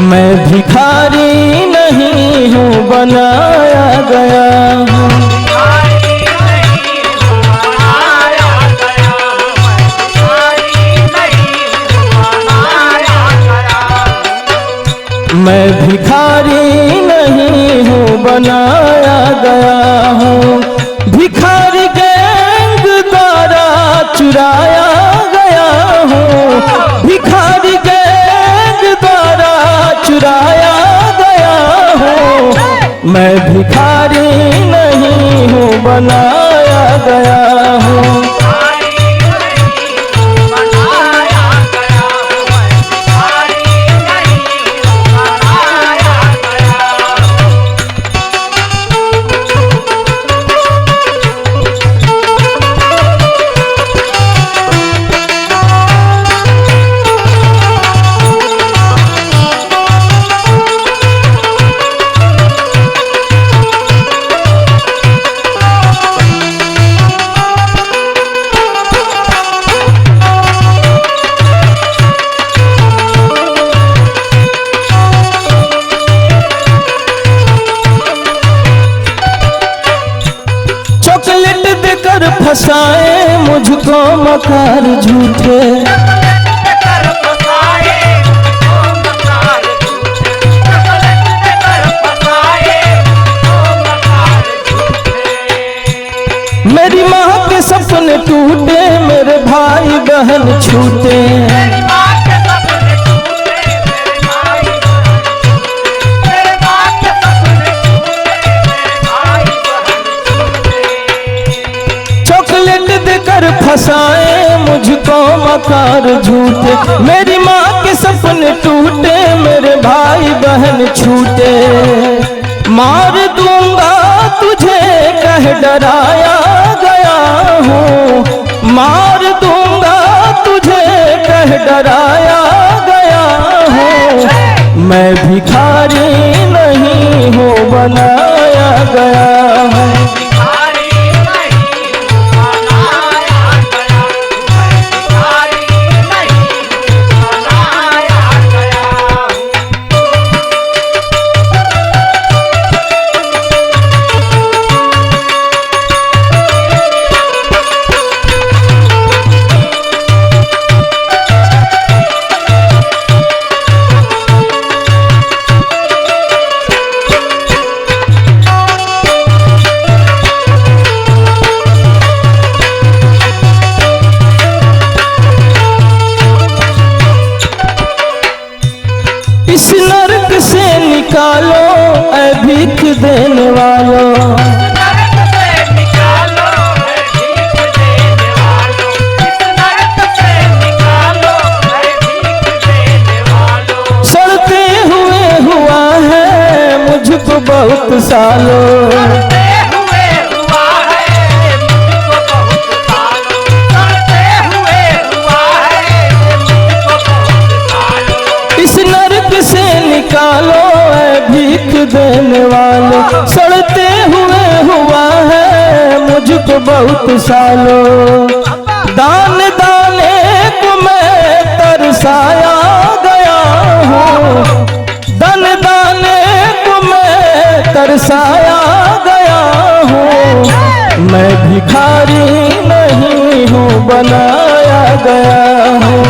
मैं भिखारी नहीं हूँ बनाया गया हूँ। मैं भिखारी नहीं हूँ बनाया गया हूँ। भिखारी गैंग द्वारा चुराया गया हूँ। भिखारी गैंग द्वारा चुराया गया हूँ। मैं भिखारी नहीं हूँ बनाया गया हूँ। फसाए मुझको मकार झूठे, मेरी माँ के सपने टूटे, मेरे भाई बहन छूटे। फसाए मुझको मकार झूठे, मेरी माँ के सपने टूटे, मेरे भाई बहन छूटे। मार दूंगा तुझे कह डराया गया हूँ। मार दूंगा तुझे कह डराया गया हूँ। मैं भिखारी नहीं हूँ बनाया गया हूँ। इस नरक से निकालो ऐ भीख देने वालों। सड़ते हुए हुआ है मुझको बहुत सालों। निकालो ऐ भीख देने वाले, सड़ते हुए हुआ है मुझको बहुत सालों। दान दाने को मैं तरसाया गया हूँ। दान दाने को मैं तरसाया गया हूँ। मैं भिखारी नहीं हूँ बनाया गया हूँ।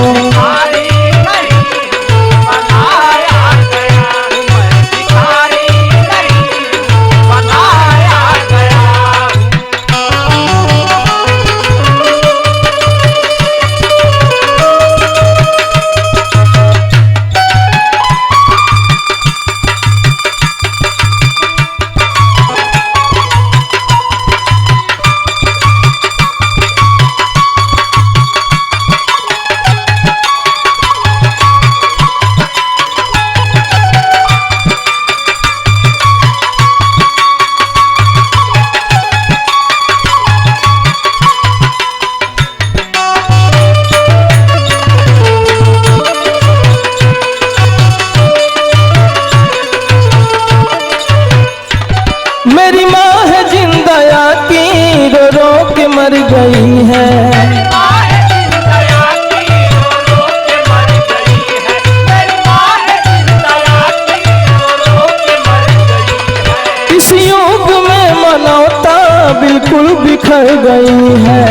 बिल्कुल बिखर गई है।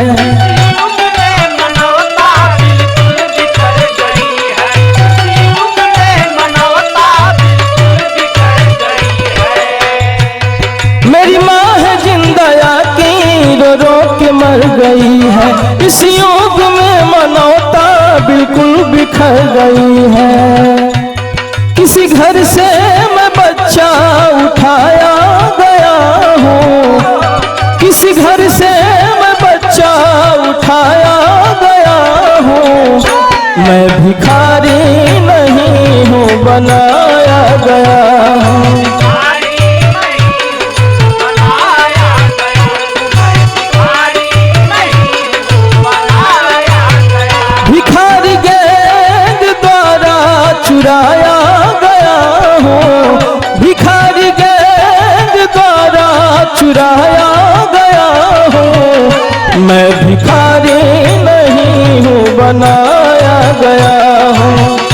मेरी माँ है जिंदया की रो रो के मर गई है। इस युग में मनौता बिल्कुल बिखर गई है। किसी घर से मैं बच्चा उठाया गया हूँ, किसी घर से मैं बच्चा उठाया गया हूँ। मैं भिखारी नहीं हूँ, बनाया गया हूँ। भिखारी गैंग द्वारा चुराया गया हूँ, भिखारी गैंग द्वारा चुराया गया हूँ। मैं भिखारी नहीं हूँ, बनाया गया हूँ।